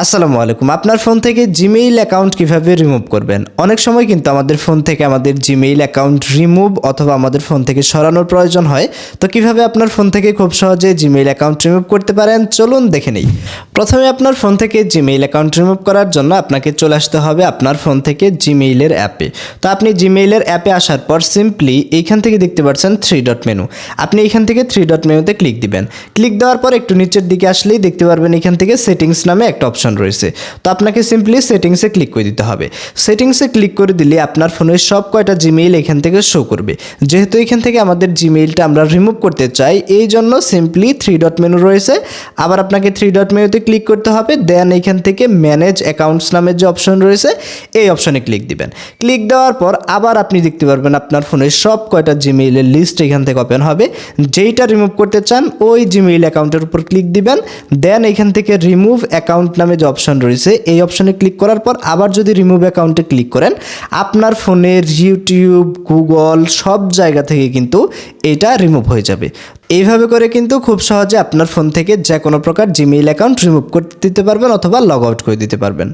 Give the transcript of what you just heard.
আসসালামু আলাইকুম। আপনার ফোন থেকে জিমেইল অ্যাকাউন্ট কিভাবে রিমুভ করবেন? অনেক সময় কিন্তু আমাদের ফোন থেকে আমাদের জিমেইল অ্যাকাউন্ট রিমুভ অথবা আমাদের ফোন থেকে সরানোর প্রয়োজন হয়। তো কিভাবে আপনার ফোন থেকে খুব সহজে জিমেইল অ্যাকাউন্ট রিমুভ করতে পারেন চলুন দেখে নেই। প্রথমে আপনার ফোন থেকে জিমেইল অ্যাকাউন্ট রিমুভ করার জন্য আপনাকে চলে আসতে হবে আপনার ফোন থেকে জিমেইলের অ্যাপে। তো আপনি জিমেইলের অ্যাপে আসার পর সিম্পলি এইখান থেকে দেখতে পাচ্ছেন 3 ডট মেনু। আপনি এইখান থেকে 3 ডট মেনুতে ক্লিক দিবেন। ক্লিক দেওয়ার পর একটু নিচের দিকে আসলেই দেখতে পারবেন এখান থেকে সেটিংস নামে একটা অপশন রয়েছে। তো আপনাকে সিম্পলি সেটিংসে ক্লিক করে দিতে হবে। সেটিংসে ক্লিক করে দিলে আপনার ফোনের সব কয়টা জিমেইল এখান থেকে শো করবে। যেহেতু এখান থেকে আমাদের জিমেইলটা আমরা রিমুভ করতে চাই, এই জন্য সিম্পলি 3 ডট মেনু রয়েছে। আবার আপনাকে 3 ডট মেনুতে ক্লিক করতে হবে, দেন এখান থেকে ম্যানেজ অ্যাকাউন্টস নামের যে অপশন রয়েছে এই অপশনে ক্লিক দিবেন। ক্লিক দেওয়ার পর আবার আপনি দেখতে পারবেন আপনার ফোনের সব কয়টা জিমেইলের লিস্ট এখান থেকে ওপেন হবে। যেইটা রিমুভ করতে চান ওই জিমেইল অ্যাকাউন্টের উপর ক্লিক দিবেন, দেন এখান থেকে রিমুভ অ্যাকাউন্ট নামে যে অপশন রয়েছে এই অপশনে ক্লিক করার পর আবার যদি রিমুভ অ্যাকাউন্টে ক্লিক করেন আপনার ফোনের ইউটিউব, গুগল সব জায়গা থেকে কিন্তু এটা রিমুভ হয়ে যাবে। এইভাবে করে কিন্তু খুব সহজে আপনার ফোন থেকে যে কোনো প্রকার জিমেইল অ্যাকাউন্ট রিমুভ করে দিতে পারবেন অথবা লগ আউট করে দিতে পারবেন।